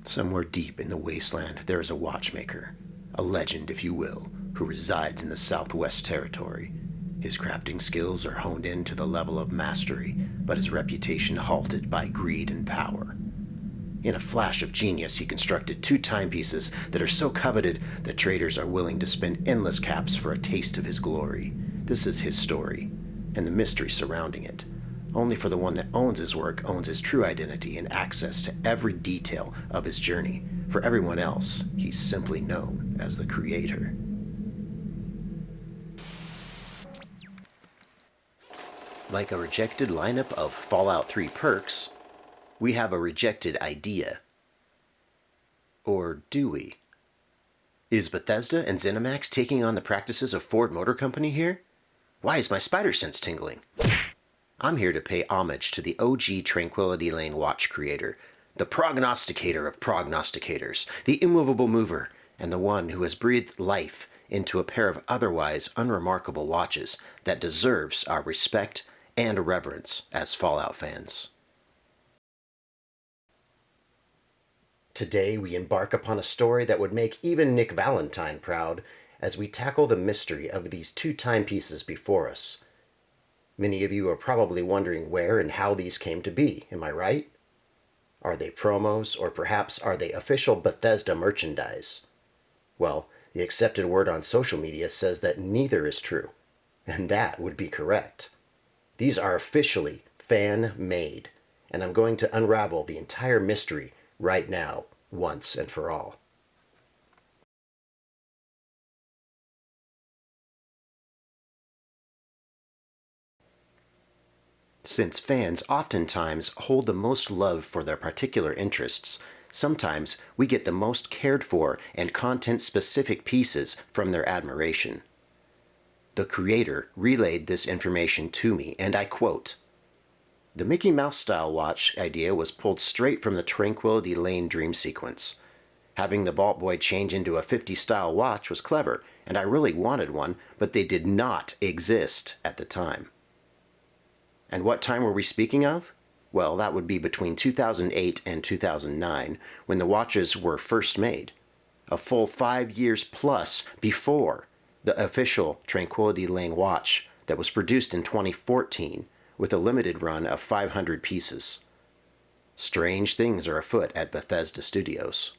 Somewhere deep in the wasteland, there is a watchmaker, a legend, if you will, who resides in the Southwest Territory. His crafting skills are honed in to the level of mastery, but his reputation halted by greed and power. In a flash of genius, he constructed 2 timepieces that are so coveted that traders are willing to spend endless caps for a taste of his glory. This is his story, and the mystery surrounding it. Only for the one that owns his work owns his true identity and access to every detail of his journey. For everyone else, he's simply known as the creator. Like a rejected lineup of Fallout 3 perks, we have a rejected idea. Or do we? Is Bethesda and ZeniMax taking on the practices of Ford Motor Company here? Why is my spider sense tingling? I'm here to pay homage to the OG Tranquility Lane watch creator, the prognosticator of prognosticators, the immovable mover, and the one who has breathed life into a pair of otherwise unremarkable watches that deserves our respect and reverence as Fallout fans. Today we embark upon a story that would make even Nick Valentine proud as we tackle the mystery of these 2 timepieces before us. Many of you are probably wondering where and how these came to be, am I right? Are they promos, or perhaps are they official Bethesda merchandise? Well, the accepted word on social media says that neither is true, and that would be correct. These are officially fan-made, and I'm going to unravel the entire mystery right now, once and for all. Since fans oftentimes hold the most love for their particular interests, sometimes we get the most cared for and content-specific pieces from their admiration. The creator relayed this information to me, and I quote, "The Mickey Mouse style watch idea was pulled straight from the Tranquility Lane dream sequence. Having the Vault Boy change into a 50s style watch was clever, and I really wanted one, but they did not exist at the time." And what time were we speaking of? Well, that would be between 2008 and 2009, when the watches were first made. A full 5 years plus before the official Tranquility Lane watch that was produced in 2014 with a limited run of 500 pieces. Strange things are afoot at Bethesda Studios.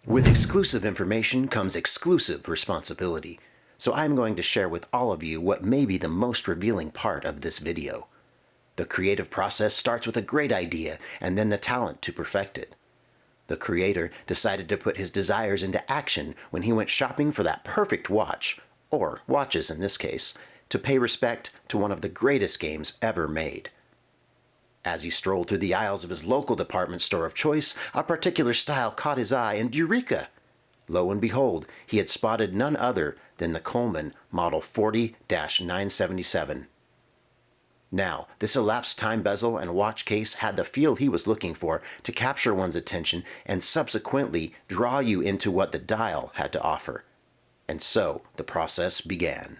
With exclusive information comes exclusive responsibility, so I'm going to share with all of you what may be the most revealing part of this video. The creative process starts with a great idea and then the talent to perfect it. The creator decided to put his desires into action when he went shopping for that perfect watch, or watches in this case, to pay respect to one of the greatest games ever made. As he strolled through the aisles of his local department store of choice, a particular style caught his eye, and eureka! Lo and behold, he had spotted none other than the Coleman Model 40-977. Now, this elapsed time bezel and watch case had the feel he was looking for to capture one's attention and subsequently draw you into what the dial had to offer. And so, the process began.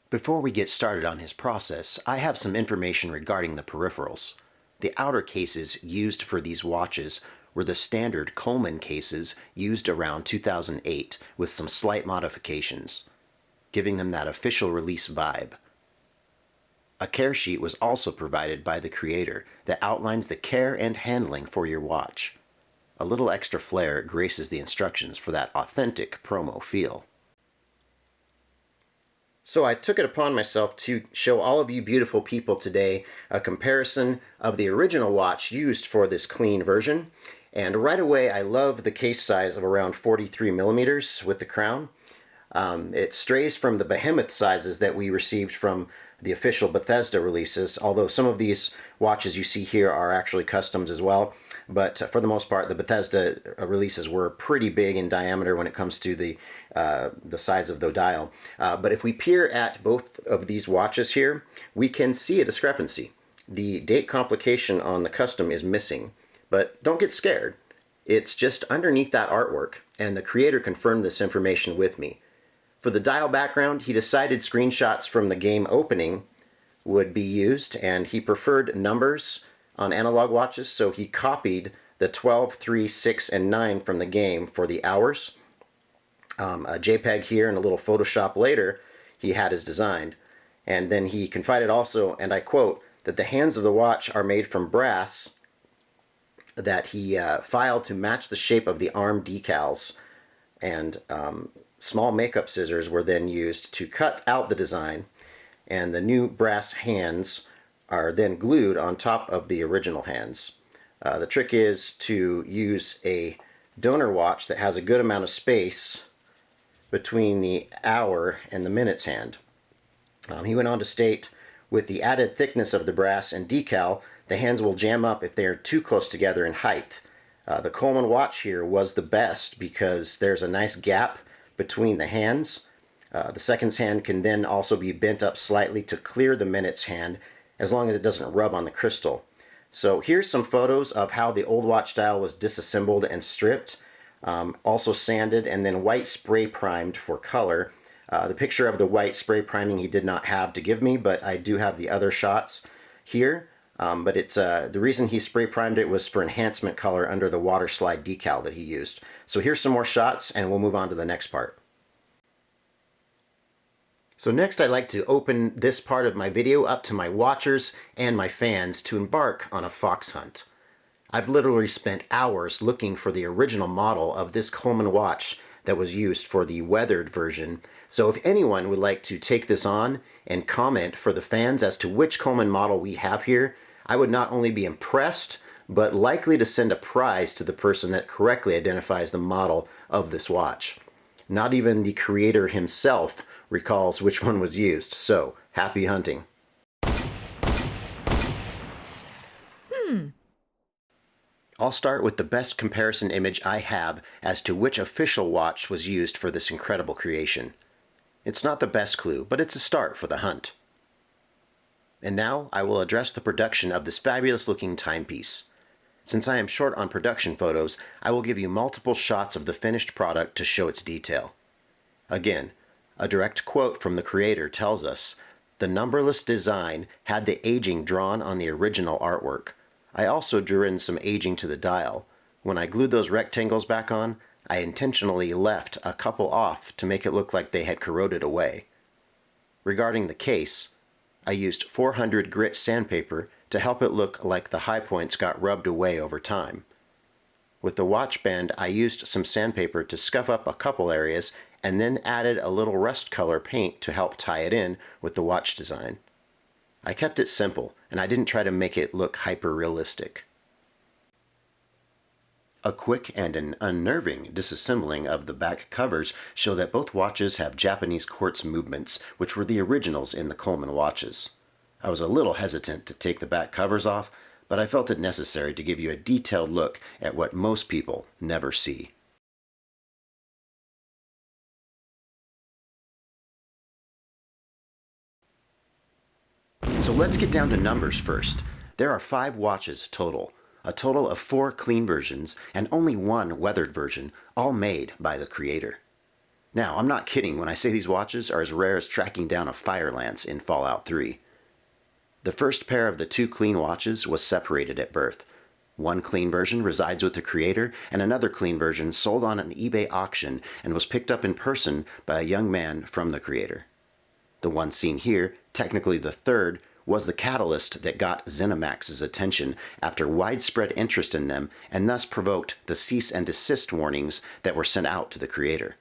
Before we get started on his process, I have some information regarding the peripherals. The outer cases used for these watches were the standard Coleman cases used around 2008 with some slight modifications, giving them that official release vibe. A care sheet was also provided by the creator that outlines the care and handling for your watch. A little extra flair graces the instructions for that authentic promo feel. So I took it upon myself to show all of you beautiful people today a comparison of the original watch used for this clean version. And right away, I love the case size of around 43 millimeters with the crown. It strays from the behemoth sizes that we received from the official Bethesda releases, although some of these watches you see here are actually customs as well. But for the most part, the Bethesda releases were pretty big in diameter when it comes to the size of the dial. But if we peer at both of these watches here, we can see a discrepancy. The date complication on the custom is missing, but don't get scared. It's just underneath that artwork, and the creator confirmed this information with me. For the dial background, he decided screenshots from the game opening would be used, and he preferred numbers on analog watches, so he copied the 12, 3, 6, and 9 from the game for the hours. A JPEG here and a little Photoshop later, he had his design. And then he confided also, and I quote, that the hands of the watch are made from brass that he filed to match the shape of the arm decals, and small makeup scissors were then used to cut out the design, and the new brass hands are then glued on top of the original hands. The trick is to use a donor watch that has a good amount of space between the hour and the minutes hand. He went on to state, with the added thickness of the brass and decal, the hands will jam up if they are too close together in height. The Coleman watch here was the best because there's a nice gap between the hands. The seconds hand can then also be bent up slightly to clear the minutes hand, as long as it doesn't rub on the crystal. So here's some photos of how the old watch dial was disassembled and stripped, also sanded and then white spray primed for color. The picture of the white spray priming he did not have to give me, but I do have the other shots here. But it's the reason he spray primed it was for enhancement color under the water slide decal that he used. So here's some more shots and we'll move on to the next part. So next I'd like to open this part of my video up to my watchers and my fans to embark on a fox hunt. I've literally spent hours looking for the original model of this Coleman watch that was used for the weathered version. So if anyone would like to take this on and comment for the fans as to which Coleman model we have here, I would not only be impressed, but likely to send a prize to the person that correctly identifies the model of this watch. Not even the creator himself recalls which one was used, so happy hunting. I'll start with the best comparison image I have as to which official watch was used for this incredible creation. It's not the best clue, but it's a start for the hunt. And now I will address the production of this fabulous looking timepiece. Since I am short on production photos, I will give you multiple shots of the finished product to show its detail. Again, a direct quote from the creator tells us, "The numberless design had the aging drawn on the original artwork. I also drew in some aging to the dial. When I glued those rectangles back on, I intentionally left a couple off to make it look like they had corroded away. Regarding the case, I used 400 grit sandpaper to help it look like the high points got rubbed away over time. With the watch band, I used some sandpaper to scuff up a couple areas and then added a little rust color paint to help tie it in with the watch design. I kept it simple, and I didn't try to make it look hyper-realistic." A quick and an unnerving disassembling of the back covers show that both watches have Japanese quartz movements, which were the originals in the Coleman watches. I was a little hesitant to take the back covers off, but I felt it necessary to give you a detailed look at what most people never see. So let's get down to numbers first. There are 5 watches total, a total of 4 clean versions and only 1 weathered version, all made by the creator. Now, I'm not kidding when I say these watches are as rare as tracking down a fire lance in Fallout 3. The first pair of the 2 clean watches was separated at birth. One clean version resides with the creator, and another clean version sold on an eBay auction and was picked up in person by a young man from the creator. The one seen here, technically the third, was the catalyst that got ZeniMax's attention after widespread interest in them and thus provoked the cease and desist warnings that were sent out to the creator.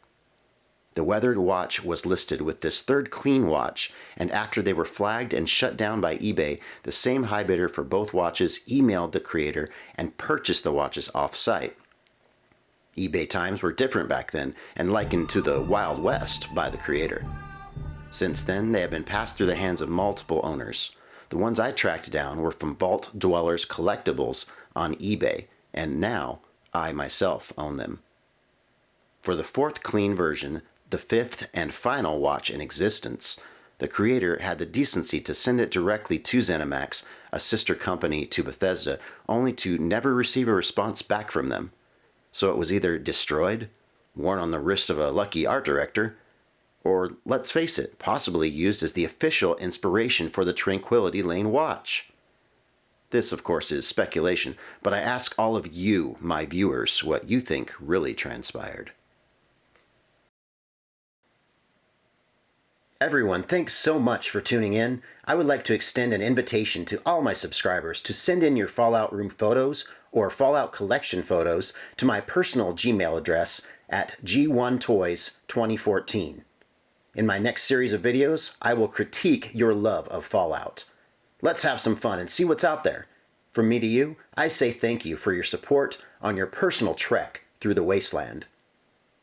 The weathered watch was listed with this third clean watch, and after they were flagged and shut down by eBay, the same high bidder for both watches emailed the creator and purchased the watches off-site. eBay times were different back then and likened to the Wild West by the creator. Since then, they have been passed through the hands of multiple owners. The ones I tracked down were from Vault Dwellers Collectibles on eBay, and now I myself own them. For the 4th clean version, the 5th and final watch in existence, the creator had the decency to send it directly to ZeniMax, a sister company to Bethesda, only to never receive a response back from them. So it was either destroyed, worn on the wrist of a lucky art director, Or, let's face it, possibly used as the official inspiration for the Tranquility Lane watch. This, of course, is speculation, but I ask all of you, my viewers, what you think really transpired. Everyone, thanks so much for tuning in. I would like to extend an invitation to all my subscribers to send in your Fallout Room photos or Fallout Collection photos to my personal Gmail address at g1toys2014. In my next series of videos, I will critique your love of Fallout. Let's have some fun and see what's out there. From me to you, I say thank you for your support on your personal trek through the wasteland.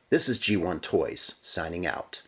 This is G1 Toys, signing out.